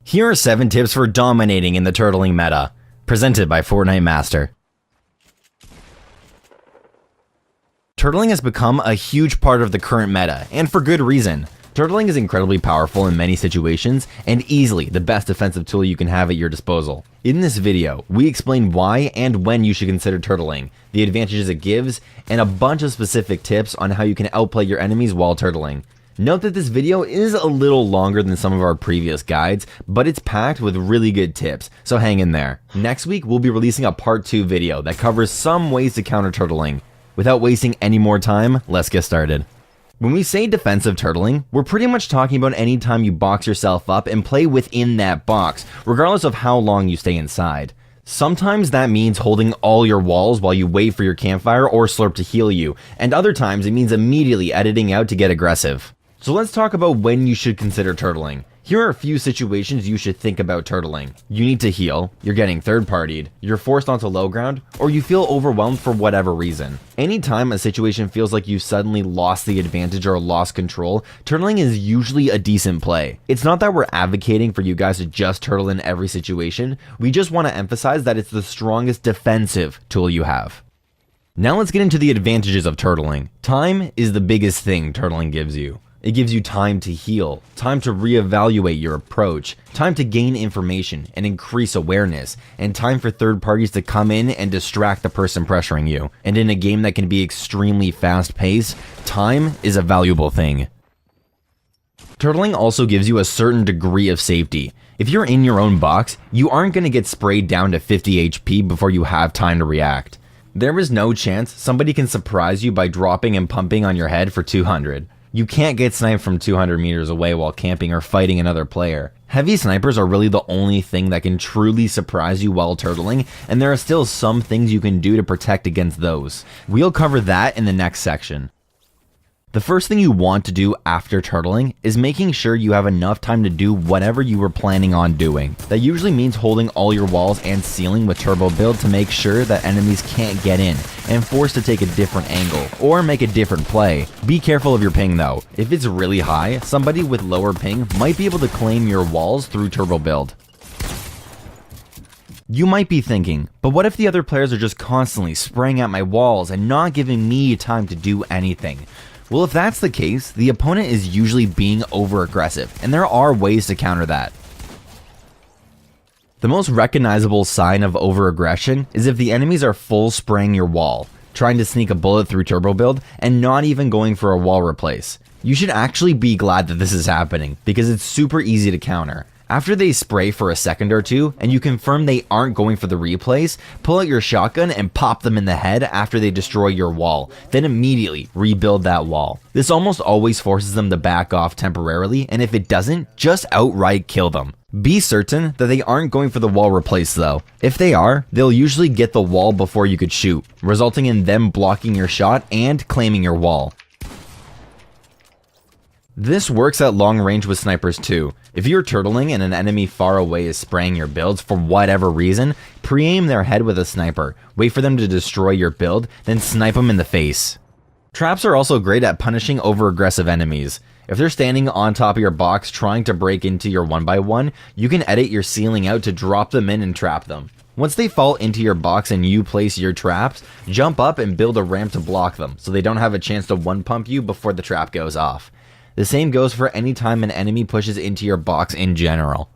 Here are 7 tips for dominating in the turtling meta, presented by Fortnite Master. Turtling has become a huge part of the current meta, and for good reason. Turtling is incredibly powerful in many situations, and easily the best defensive tool you can have at your disposal. In this video, we explain why and when you should consider turtling, the advantages it gives, and a bunch of specific tips on how you can outplay your enemies while turtling. Note that this video is a little longer than some of our previous guides, but it's packed with really good tips, so hang in there. Next week, we'll be releasing a part 2 video that covers some ways to counter turtling. Without wasting any more time, let's get started. When we say defensive turtling, we're pretty much talking about any time you box yourself up and play within that box, regardless of how long you stay inside. Sometimes that means holding all your walls while you wait for your campfire or slurp to heal you, and other times it means immediately editing out to get aggressive. So let's talk about when you should consider turtling. Here are a few situations you should think about turtling. You need to heal, you're getting third-partied, you're forced onto low ground, or you feel overwhelmed for whatever reason. Anytime a situation feels like you've suddenly lost the advantage or lost control, turtling is usually a decent play. It's not that we're advocating for you guys to just turtle in every situation, we just want to emphasize that it's the strongest defensive tool you have. Now let's get into the advantages of turtling. Time is the biggest thing turtling gives you. It gives you time to heal, time to reevaluate your approach, time to gain information and increase awareness, and time for third parties to come in and distract the person pressuring you. And in a game that can be extremely fast-paced, time is a valuable thing. Turtling also gives you a certain degree of safety. If you're in your own box, you aren't going to get sprayed down to 50 HP before you have time to react. There is no chance somebody can surprise you by dropping and pumping on your head for 200. You can't get sniped from 200 meters away while camping or fighting another player. Heavy snipers are really the only thing that can truly surprise you while turtling, and there are still some things you can do to protect against those. We'll cover that in the next section. The first thing you want to do after turtling is making sure you have enough time to do whatever you were planning on doing. That usually means holding all your walls and ceiling with turbo build to make sure that enemies can't get in and forced to take a different angle or make a different play. Be careful of your ping though. If it's really high, somebody with lower ping might be able to claim your walls through turbo build. You might be thinking, but what if the other players are just constantly spraying at my walls and not giving me time to do anything? Well, if that's the case, the opponent is usually being over-aggressive, and there are ways to counter that. The most recognizable sign of over-aggression is if the enemies are full spraying your wall, trying to sneak a bullet through turbo build, and not even going for a wall replace. You should actually be glad that this is happening, because it's super easy to counter. After they spray for a second or two, and you confirm they aren't going for the replays, pull out your shotgun and pop them in the head after they destroy your wall, then immediately rebuild that wall. This almost always forces them to back off temporarily, and if it doesn't, just outright kill them. Be certain that they aren't going for the wall replace though. If they are, they'll usually get the wall before you could shoot, resulting in them blocking your shot and claiming your wall. This works at long range with snipers too. If you're turtling and an enemy far away is spraying your builds for whatever reason, pre-aim their head with a sniper, wait for them to destroy your build, then snipe them in the face. Traps are also great at punishing over-aggressive enemies. If they're standing on top of your box trying to break into your 1x1, you can edit your ceiling out to drop them in and trap them. Once they fall into your box and you place your traps, jump up and build a ramp to block them so they don't have a chance to one-pump you before the trap goes off. The same goes for any time an enemy pushes into your box in general.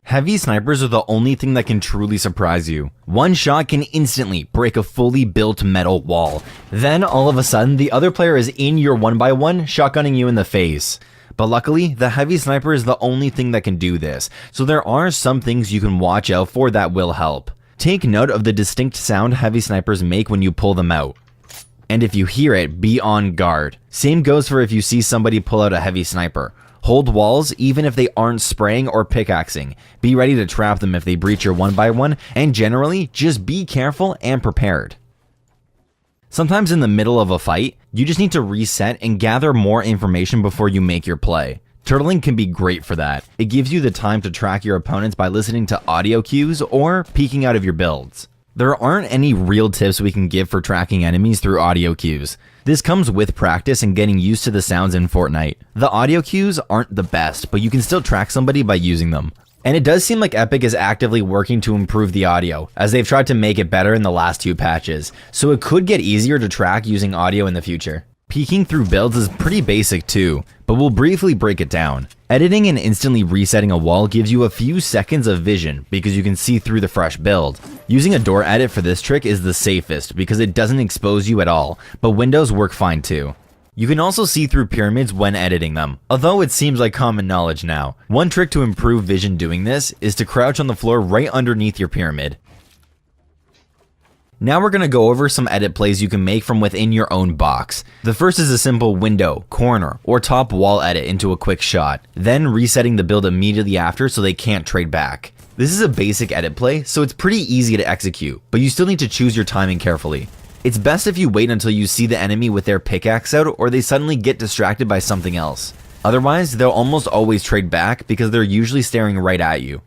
Heavy snipers are the only thing that can truly surprise you. One shot can instantly break a fully built metal wall. Then all of a sudden, the other player is in your 1x1, shotgunning you in the face. But luckily, the heavy sniper is the only thing that can do this, so there are some things you can watch out for that will help. Take note of the distinct sound heavy snipers make when you pull them out. And if you hear it, be on guard. Same goes for if you see somebody pull out a heavy sniper. Hold walls even if they aren't spraying or pickaxing. Be ready to trap them if they breach your 1x1, and generally, just be careful and prepared. Sometimes in the middle of a fight, you just need to reset and gather more information before you make your play. Turtling can be great for that. It gives you the time to track your opponents by listening to audio cues or peeking out of your builds. There aren't any real tips we can give for tracking enemies through audio cues. This comes with practice and getting used to the sounds in Fortnite. The audio cues aren't the best, but you can still track somebody by using them. And it does seem like Epic is actively working to improve the audio, as they've tried to make it better in the last 2 patches, so it could get easier to track using audio in the future. Peeking through builds is pretty basic too, but we'll briefly break it down. Editing and instantly resetting a wall gives you a few seconds of vision because you can see through the fresh build. Using a door edit for this trick is the safest because it doesn't expose you at all, but windows work fine too. You can also see through pyramids when editing them, although it seems like common knowledge now. One trick to improve vision doing this is to crouch on the floor right underneath your pyramid. Now we're going to go over some edit plays you can make from within your own box. The first is a simple window, corner, or top wall edit into a quick shot, then resetting the build immediately after so they can't trade back. This is a basic edit play, so it's pretty easy to execute, but you still need to choose your timing carefully. It's best if you wait until you see the enemy with their pickaxe out or they suddenly get distracted by something else. Otherwise, they'll almost always trade back because they're usually staring right at you.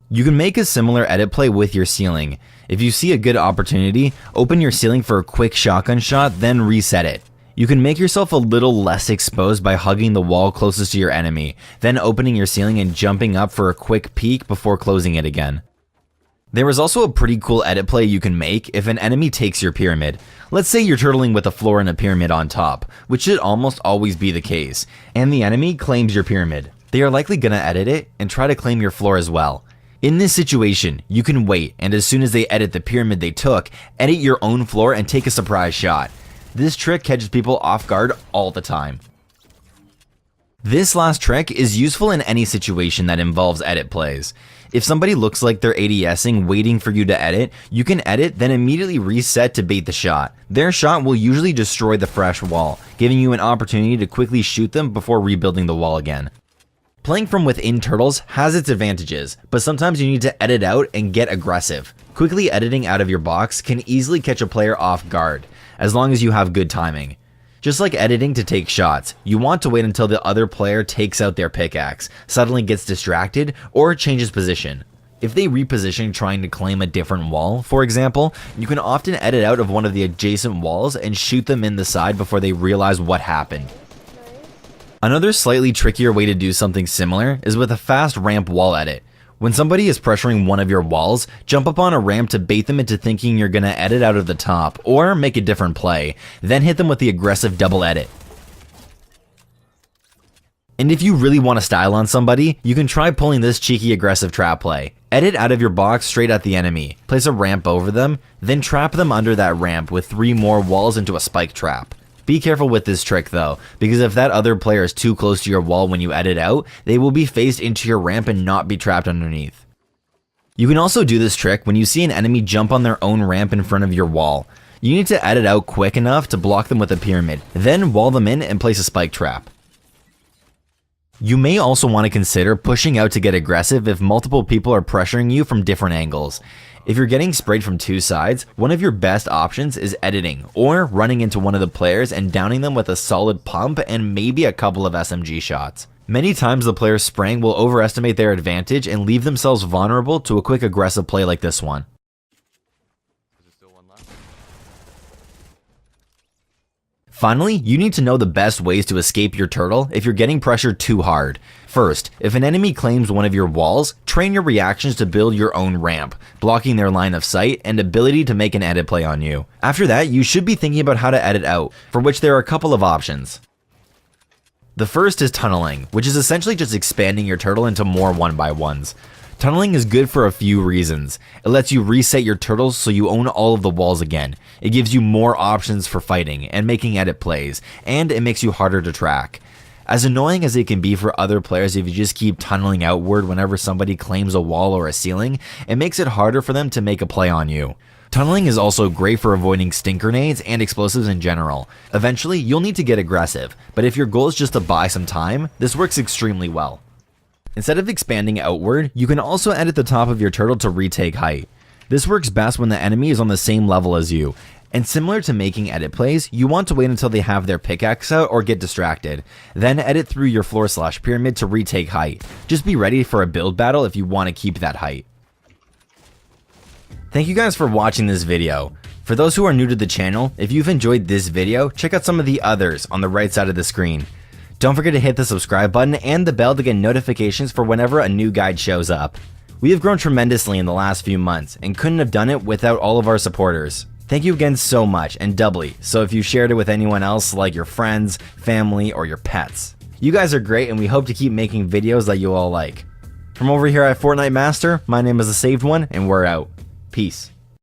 You can make a similar edit play with your ceiling. If you see a good opportunity, open your ceiling for a quick shotgun shot, then reset it. You can make yourself a little less exposed by hugging the wall closest to your enemy, then opening your ceiling and jumping up for a quick peek before closing it again. There is also a pretty cool edit play you can make if an enemy takes your pyramid. Let's say you're turtling with a floor and a pyramid on top, which should almost always be the case, and the enemy claims your pyramid. They are likely gonna edit it and try to claim your floor as well. In this situation, you can wait, and as soon as they edit the pyramid they took, edit your own floor and take a surprise shot. This trick catches people off guard all the time. This last trick is useful in any situation that involves edit plays. If somebody looks like they're ADSing waiting for you to edit, you can edit then immediately reset to bait the shot. Their shot will usually destroy the fresh wall, giving you an opportunity to quickly shoot them before rebuilding the wall again. Playing from within turtles has its advantages, but sometimes you need to edit out and get aggressive. Quickly editing out of your box can easily catch a player off guard, as long as you have good timing. Just like editing to take shots, you want to wait until the other player takes out their pickaxe, suddenly gets distracted, or changes position. If they reposition trying to claim a different wall, for example, you can often edit out of one of the adjacent walls and shoot them in the side before they realize what happened. Another slightly trickier way to do something similar is with a fast ramp wall edit. When somebody is pressuring one of your walls, jump up on a ramp to bait them into thinking you're gonna edit out of the top, or make a different play, then hit them with the aggressive double edit. And if you really want to style on somebody, you can try pulling this cheeky aggressive trap play. Edit out of your box straight at the enemy, place a ramp over them, then trap them under that ramp with 3 more walls into a spike trap. Be careful with this trick though, because if that other player is too close to your wall when you edit out, they will be faced into your ramp and not be trapped underneath. You can also do this trick when you see an enemy jump on their own ramp in front of your wall. You need to edit out quick enough to block them with a pyramid, then wall them in and place a spike trap. You may also want to consider pushing out to get aggressive if multiple people are pressuring you from different angles. If you're getting sprayed from 2 sides, one of your best options is editing, or running into one of the players and downing them with a solid pump and maybe a couple of SMG shots. Many times the players spraying will overestimate their advantage and leave themselves vulnerable to a quick aggressive play like this one. Finally, you need to know the best ways to escape your turtle if you're getting pressured too hard. First, if an enemy claims one of your walls, train your reactions to build your own ramp, blocking their line of sight and ability to make an edit play on you. After that, you should be thinking about how to edit out, for which there are a couple of options. The first is tunneling, which is essentially just expanding your turtle into more 1x1s. Tunneling is good for a few reasons. It lets you reset your turtles so you own all of the walls again. It gives you more options for fighting and making edit plays, and it makes you harder to track. As annoying as it can be for other players if you just keep tunneling outward whenever somebody claims a wall or a ceiling, it makes it harder for them to make a play on you. Tunneling is also great for avoiding stink grenades and explosives in general. Eventually, you'll need to get aggressive, but if your goal is just to buy some time, this works extremely well. Instead of expanding outward, you can also edit the top of your turtle to retake height. This works best when the enemy is on the same level as you. And similar to making edit plays, you want to wait until they have their pickaxe out or get distracted. Then edit through your floor/pyramid to retake height. Just be ready for a build battle if you want to keep that height. Thank you guys for watching this video. For those who are new to the channel, if you've enjoyed this video, check out some of the others on the right side of the screen. Don't forget to hit the subscribe button and the bell to get notifications for whenever a new guide shows up. We have grown tremendously in the last few months and couldn't have done it without all of our supporters. Thank you again so much, and doubly so if you shared it with anyone else like your friends, family, or your pets. You guys are great, and we hope to keep making videos that you all like. From over here at Fortnite Master, my name is The Saved One, and we're out. Peace.